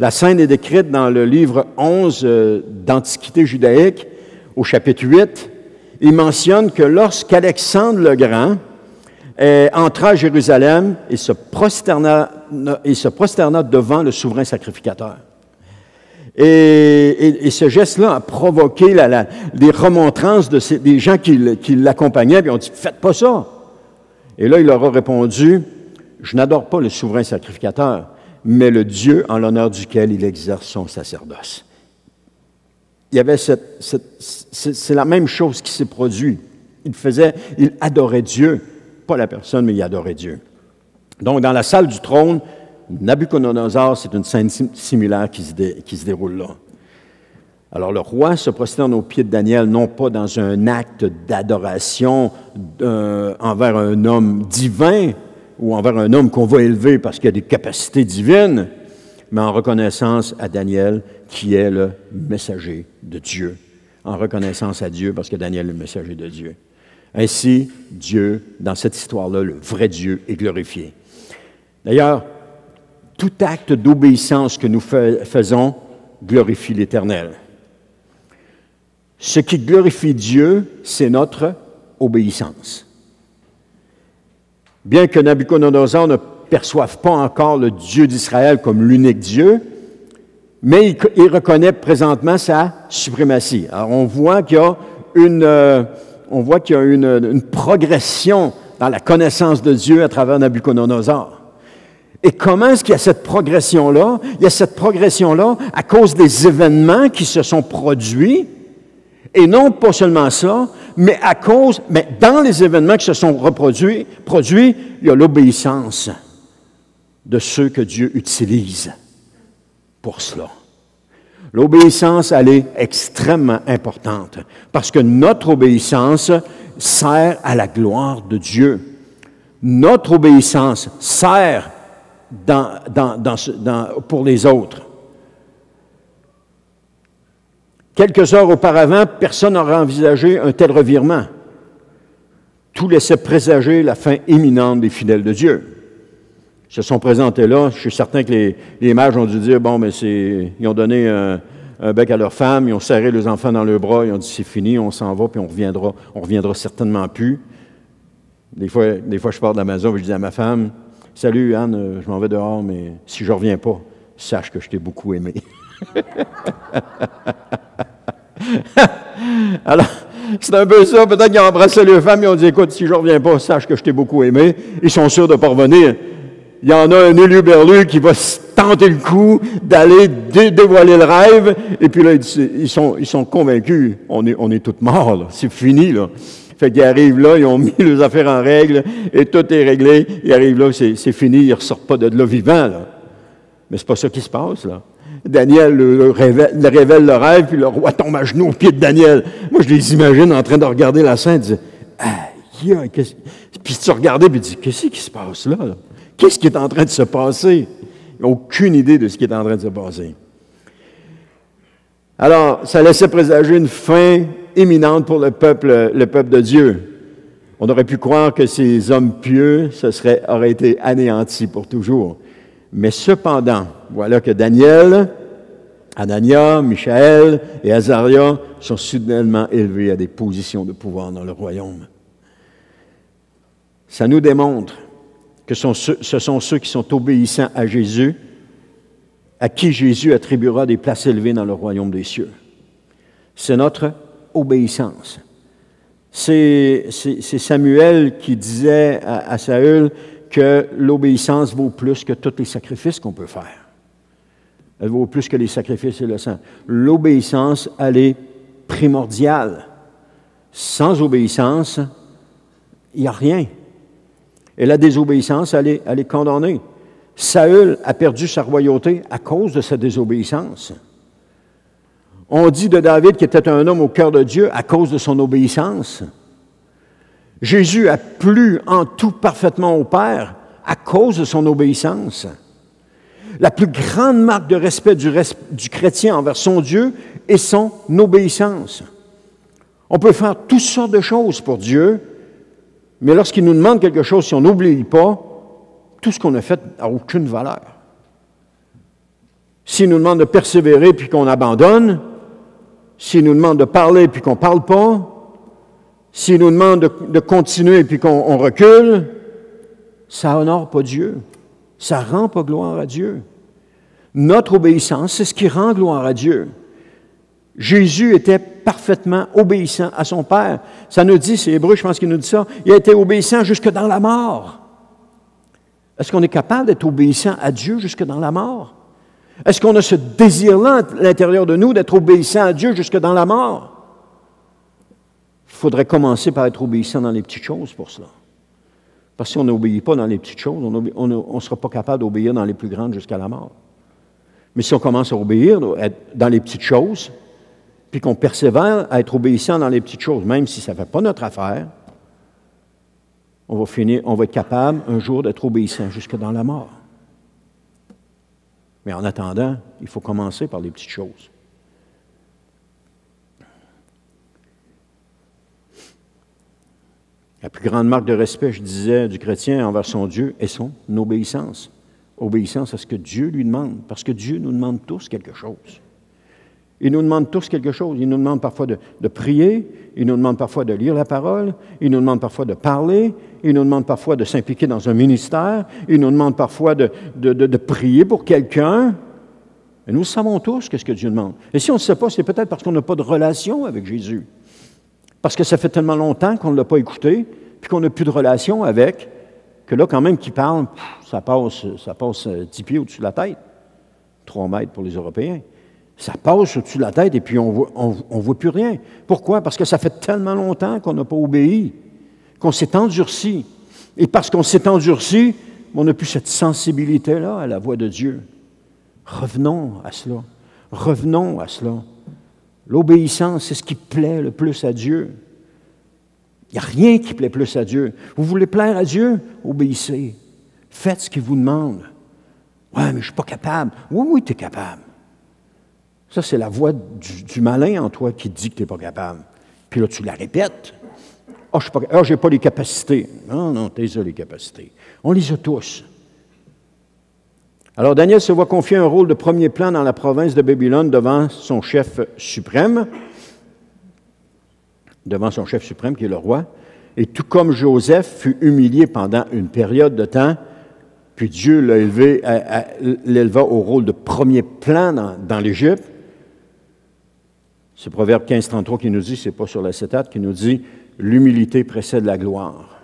La scène est décrite dans le livre 11 d'Antiquité judaïque, au chapitre 8. Il mentionne que lorsqu'Alexandre le Grand entra à Jérusalem, il se prosterna devant le souverain sacrificateur. Et ce geste-là a provoqué des remontrances des gens qui l'accompagnaient, puis ils ont dit « Faites pas ça! » Et là, il leur a répondu « Je n'adore pas le souverain sacrificateur, mais le Dieu en l'honneur duquel il exerce son sacerdoce. » Il y avait c'est la même chose qui s'est produite. Il adorait Dieu, pas la personne, mais il adorait Dieu. Donc, dans la salle du trône, Nabuchodonosor, c'est une scène similaire qui se déroule là. Alors, le roi se prosterne aux pieds de Daniel, non pas dans un acte d'adoration envers un homme divin, ou envers un homme qu'on va élever parce qu'il a des capacités divines, mais en reconnaissance à Daniel, qui est le messager de Dieu. En reconnaissance à Dieu, parce que Daniel est le messager de Dieu. Ainsi, Dieu, dans cette histoire-là, le vrai Dieu, est glorifié. D'ailleurs, tout acte d'obéissance que nous faisons glorifie l'Éternel. Ce qui glorifie Dieu, c'est notre obéissance. Bien que Nabuchodonosor ne perçoive pas encore le Dieu d'Israël comme l'unique Dieu, mais il reconnaît présentement sa suprématie. Alors, on voit qu'il y a une progression dans la connaissance de Dieu à travers Nabuchodonosor. Et comment est-ce qu'il y a cette progression-là? Il y a cette progression-là à cause des événements qui se sont produits, et non pas seulement ça, mais dans les événements qui se sont produits, il y a l'obéissance de ceux que Dieu utilise pour cela. L'obéissance, elle est extrêmement importante parce que notre obéissance sert à la gloire de Dieu. Notre obéissance sert pour les autres. Quelques heures auparavant, personne n'aurait envisagé un tel revirement. Tout laissait présager la fin imminente des fidèles de Dieu. Ils se sont présentés là. Je suis certain que les mages ont dû dire, bon, mais ils ont donné un bec à leur femme, ils ont serré les enfants dans leurs bras, ils ont dit c'est fini, on s'en va, puis on reviendra certainement plus. Des fois, je pars de la maison et je dis à ma femme, « Salut Anne, je m'en vais dehors, mais si je ne reviens pas, sache que je t'ai beaucoup aimé. » Alors, c'est un peu ça. Peut-être qu'ils ont embrassé leur femme et ont dit, « Écoute, si je ne reviens pas, sache que je t'ai beaucoup aimé. » Ils sont sûrs de ne pas revenir. Il y en a un élu berlu qui va se tenter le coup d'aller dévoiler le rêve. Et puis là, ils sont convaincus. On est tous morts, là. C'est fini, là. Fait qu'ils arrivent là, ils ont mis les affaires en règle et tout est réglé. Ils arrivent là, c'est fini, ils ne ressortent pas de là vivants, là. Mais c'est pas ça qui se passe, là. Daniel révèle le rêve, puis le roi tombe à genoux aux pieds de Daniel. Moi, je les imagine en train de regarder la scène, et dire, aïe, puis tu regardais, puis tu dis, qu'est-ce qui se passe là? Qu'est-ce qui est en train de se passer? Ils n'ont aucune idée de ce qui est en train de se passer. Alors, ça laissait présager une fin imminente pour le peuple de Dieu. On aurait pu croire que ces hommes pieux, auraient été anéantis pour toujours. Mais cependant, voilà que Daniel, Anania, Michaël et Azaria sont soudainement élevés à des positions de pouvoir dans le royaume. Ça nous démontre que ce sont ceux qui sont obéissants à Jésus, à qui Jésus attribuera des places élevées dans le royaume des cieux. C'est notre obéissance. C'est Samuel qui disait à Saül que l'obéissance vaut plus que tous les sacrifices qu'on peut faire. Elle vaut plus que les sacrifices et le sang. L'obéissance, elle est primordiale. Sans obéissance, il n'y a rien. Et la désobéissance, elle est condamnée. Saül a perdu sa royauté à cause de sa désobéissance. On dit de David qu'il était un homme au cœur de Dieu à cause de son obéissance. Jésus a plu en tout parfaitement au Père à cause de son obéissance. La plus grande marque de respect du chrétien envers son Dieu est son obéissance. On peut faire toutes sortes de choses pour Dieu, mais lorsqu'il nous demande quelque chose, si on n'oublie pas, tout ce qu'on a fait n'a aucune valeur. S'il nous demande de persévérer puis qu'on abandonne, s'il nous demande de parler puis qu'on ne parle pas, s'il nous demande de continuer puis qu'on recule, ça honore pas Dieu. Ça ne rend pas gloire à Dieu. Notre obéissance, c'est ce qui rend gloire à Dieu. Jésus était parfaitement obéissant à son Père. Ça nous dit, c'est Hébreu, je pense qu'il nous dit ça, il a été obéissant jusque dans la mort. Est-ce qu'on est capable d'être obéissant à Dieu jusque dans la mort? Est-ce qu'on a ce désir-là à l'intérieur de nous d'être obéissant à Dieu jusque dans la mort? Il faudrait commencer par être obéissant dans les petites choses pour cela. Parce que si on n'obéit pas dans les petites choses, on ne sera pas capable d'obéir dans les plus grandes jusqu'à la mort. Mais si on commence à obéir dans les petites choses, puis qu'on persévère à être obéissant dans les petites choses, même si ça ne fait pas notre affaire, on va être capable un jour d'être obéissant jusque dans la mort. Mais en attendant, il faut commencer par les petites choses. La plus grande marque de respect, je disais, du chrétien envers son Dieu est son obéissance. Obéissance à ce que Dieu lui demande, parce que Dieu nous demande tous quelque chose. Il nous demande tous quelque chose. Il nous demande parfois de prier, il nous demande parfois de lire la parole, il nous demande parfois de parler, il nous demande parfois de s'impliquer dans un ministère, il nous demande parfois de prier pour quelqu'un. Et nous savons tous qu'est-ce que Dieu demande. Et si on ne sait pas, c'est peut-être parce qu'on n'a pas de relation avec Jésus. Parce que ça fait tellement longtemps qu'on ne l'a pas écouté, puis qu'on n'a plus de relation avec, que là, quand même, qu'il parle, ça passe 10 pieds au-dessus de la tête. 3 mètres pour les Européens. Ça passe au-dessus de la tête et puis on voit plus rien. Pourquoi? Parce que ça fait tellement longtemps qu'on n'a pas obéi, qu'on s'est endurci. Et parce qu'on s'est endurci, on n'a plus cette sensibilité-là à la voix de Dieu. Revenons à cela. Revenons à cela. L'obéissance, c'est ce qui plaît le plus à Dieu. Il n'y a rien qui plaît plus à Dieu. Vous voulez plaire à Dieu? Obéissez. Faites ce qu'il vous demande. « Ouais, mais je ne suis pas capable. » Oui, tu es capable. Ça, c'est la voix du malin en toi qui te dit que tu n'es pas capable. Puis là, tu la répètes. « Ah, je n'ai pas les capacités. » Non, tu as les capacités. On les a tous. Alors Daniel se voit confier un rôle de premier plan dans la province de Babylone devant son chef suprême qui est le roi. Et tout comme Joseph fut humilié pendant une période de temps, puis Dieu l'éleva au rôle de premier plan dans l'Égypte. C'est Proverbe 15:33 qui nous dit, c'est pas sur l'acétate, qui nous dit « L'humilité précède la gloire ».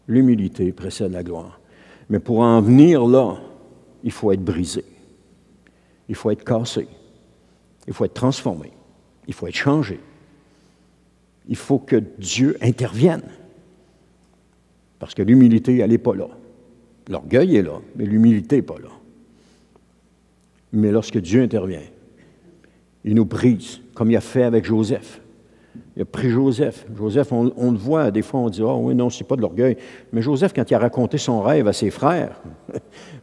L'humilité précède la gloire. Mais pour en venir là, il faut être brisé. Il faut être cassé. Il faut être transformé. Il faut être changé. Il faut que Dieu intervienne. Parce que l'humilité, elle n'est pas là. L'orgueil est là, mais l'humilité n'est pas là. Mais lorsque Dieu intervient, il nous brise, comme il a fait avec Joseph. Il a pris Joseph. Joseph, on le voit, des fois on dit « Ah oui, non, c'est pas de l'orgueil ». Mais Joseph, quand il a raconté son rêve à ses frères,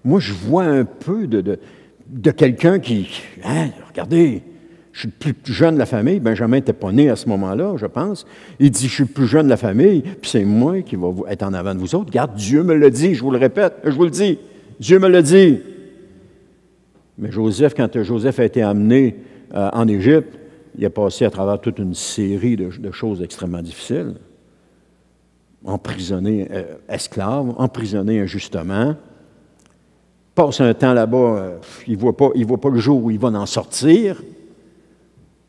moi je vois un peu de quelqu'un qui « Hein, regardez, je suis le plus jeune de la famille. » Benjamin n'était pas né à ce moment-là, je pense. Il dit « Je suis le plus jeune de la famille, puis c'est moi qui va être en avant de vous autres. Regarde, Dieu me l'a dit, je vous le répète, je vous le dis. Dieu me l'a dit. » Mais Joseph, quand Joseph a été amené en Égypte, il a passé à travers toute une série de choses extrêmement difficiles. Emprisonné esclave, emprisonné injustement. Passe un temps là-bas, il ne voit pas le jour où il va en sortir,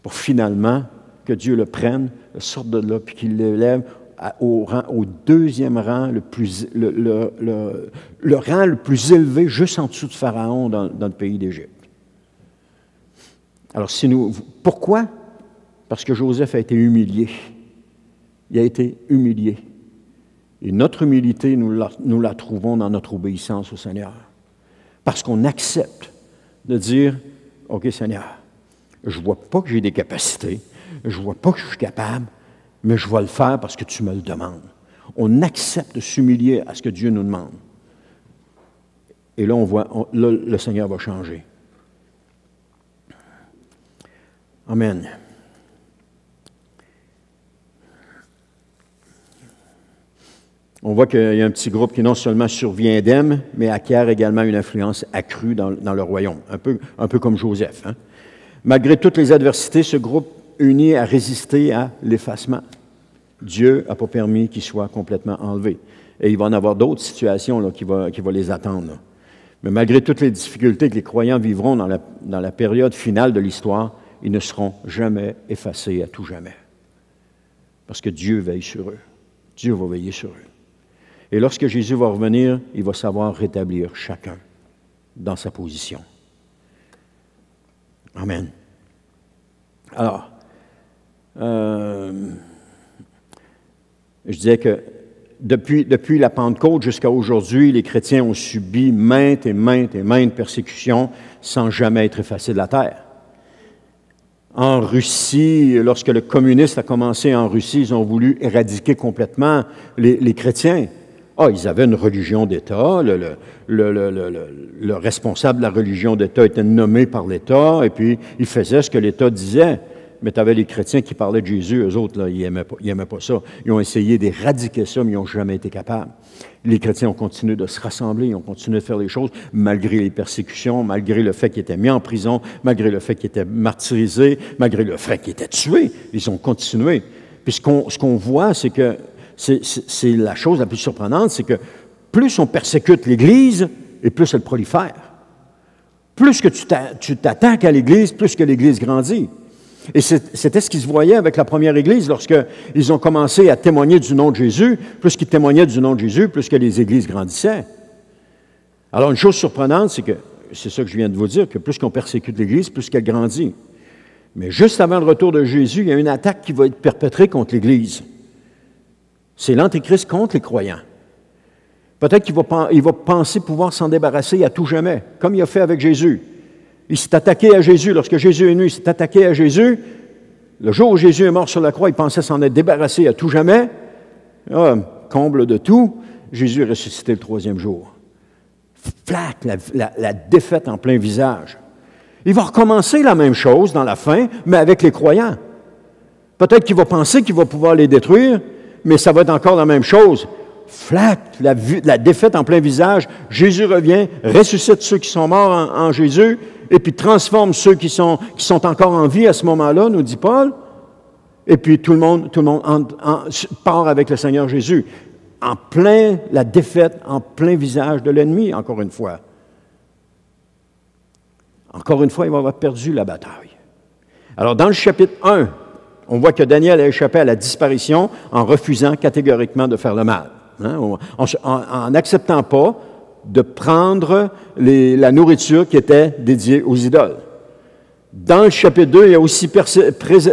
pour finalement que Dieu le prenne, le sorte de là, puis qu'il l'élève au deuxième rang, le rang le plus élevé, juste en dessous de Pharaon dans le pays d'Égypte. Alors, pourquoi? Parce que Joseph a été humilié. Il a été humilié. Et notre humilité, nous la trouvons dans notre obéissance au Seigneur. Parce qu'on accepte de dire, « OK, Seigneur, je ne vois pas que j'ai des capacités, je ne vois pas que je suis capable, mais je vais le faire parce que tu me le demandes. » On accepte de s'humilier à ce que Dieu nous demande. Et là, le Seigneur va changer. Amen. On voit qu'il y a un petit groupe qui non seulement survient indemne, mais acquiert également une influence accrue dans le royaume, un peu comme Joseph. Hein? Malgré toutes les adversités, ce groupe uni a résisté à l'effacement. Dieu n'a pas permis qu'il soit complètement enlevé. Et il va en avoir d'autres situations là, qui vont les attendre. Là. Mais malgré toutes les difficultés que les croyants vivront dans la période finale de l'histoire, ils ne seront jamais effacés à tout jamais. Parce que Dieu veille sur eux. Dieu va veiller sur eux. Et lorsque Jésus va revenir, il va savoir rétablir chacun dans sa position. Amen. Alors, je disais que depuis la Pentecôte jusqu'à aujourd'hui, les chrétiens ont subi maintes et maintes persécutions sans jamais être effacés de la terre. En Russie, lorsque le communisme a commencé en Russie, ils ont voulu éradiquer complètement les chrétiens. Ils avaient une religion d'État, le responsable de la religion d'État était nommé par l'État, et puis il faisait ce que l'État disait. Mais tu avais les chrétiens qui parlaient de Jésus, eux autres, là, ils n'aimaient pas ça. Ils ont essayé d'éradiquer ça, mais ils n'ont jamais été capables. Les chrétiens ont continué de se rassembler, ils ont continué de faire les choses, malgré les persécutions, malgré le fait qu'ils étaient mis en prison, malgré le fait qu'ils étaient martyrisés, malgré le fait qu'ils étaient tués. Ils ont continué. Puis ce qu'on voit, c'est que c'est la chose la plus surprenante, c'est que plus on persécute l'Église, et plus elle prolifère. Plus que tu t'attaques à l'Église, plus que l'Église grandit. Et c'était ce qui se voyait avec la première Église lorsqu'ils ont commencé à témoigner du nom de Jésus. Plus qu'ils témoignaient du nom de Jésus, plus que les Églises grandissaient. Alors, une chose surprenante, c'est ça que je viens de vous dire, que plus qu'on persécute l'Église, plus qu'elle grandit. Mais juste avant le retour de Jésus, il y a une attaque qui va être perpétrée contre l'Église. C'est l'Antéchrist contre les croyants. Peut-être qu'il va penser pouvoir s'en débarrasser à tout jamais, comme il a fait avec Jésus. Il s'est attaqué à Jésus. Lorsque Jésus est venu, il s'est attaqué à Jésus. Le jour où Jésus est mort sur la croix, il pensait s'en être débarrassé à tout jamais. Comble de tout, Jésus est ressuscité le troisième jour. Flac, la défaite en plein visage. Il va recommencer la même chose dans la fin, mais avec les croyants. Peut-être qu'il va penser qu'il va pouvoir les détruire, mais ça va être encore la même chose. flat, la défaite en plein visage. Jésus revient, ressuscite ceux qui sont morts en Jésus, et puis transforme ceux qui sont encore en vie à ce moment-là, nous dit Paul. Et puis tout le monde part avec le Seigneur Jésus. En plein, la défaite, en plein visage de l'ennemi, encore une fois. Encore une fois, il va avoir perdu la bataille. Alors, dans le chapitre 1, on voit que Daniel a échappé à la disparition en refusant catégoriquement de faire le mal, en n'acceptant pas de prendre la nourriture qui était dédiée aux idoles. Dans le chapitre 2, il a aussi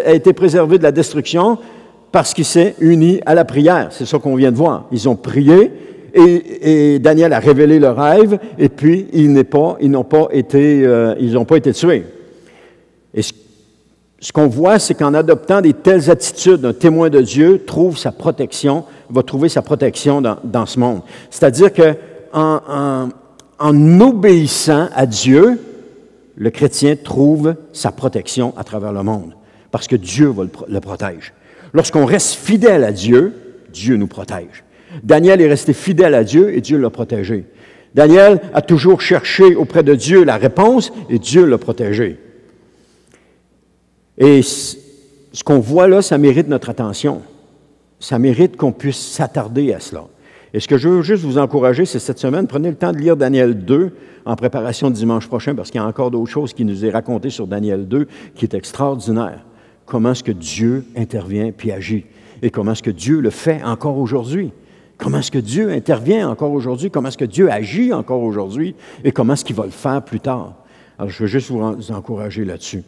été préservé de la destruction parce qu'il s'est uni à la prière. C'est ça qu'on vient de voir. Ils ont prié et Daniel a révélé le rêve et puis ils n'ont pas été tués. Et ce qu'on voit, c'est qu'en adoptant des telles attitudes, un témoin de Dieu va trouver sa protection dans ce monde. C'est-à-dire qu'en obéissant à Dieu, le chrétien trouve sa protection à travers le monde, parce que Dieu le protège. Lorsqu'on reste fidèle à Dieu, Dieu nous protège. Daniel est resté fidèle à Dieu et Dieu l'a protégé. Daniel a toujours cherché auprès de Dieu la réponse et Dieu l'a protégé. Et ce qu'on voit là, ça mérite notre attention. Ça mérite qu'on puisse s'attarder à cela. Et ce que je veux juste vous encourager, c'est cette semaine, prenez le temps de lire Daniel 2 en préparation de dimanche prochain, parce qu'il y a encore d'autres choses qui nous est racontées sur Daniel 2 qui est extraordinaire. Comment est-ce que Dieu intervient puis agit? Et comment est-ce que Dieu le fait encore aujourd'hui? Comment est-ce que Dieu intervient encore aujourd'hui? Comment est-ce que Dieu agit encore aujourd'hui? Et comment est-ce qu'il va le faire plus tard? Alors, je veux juste vous encourager là-dessus.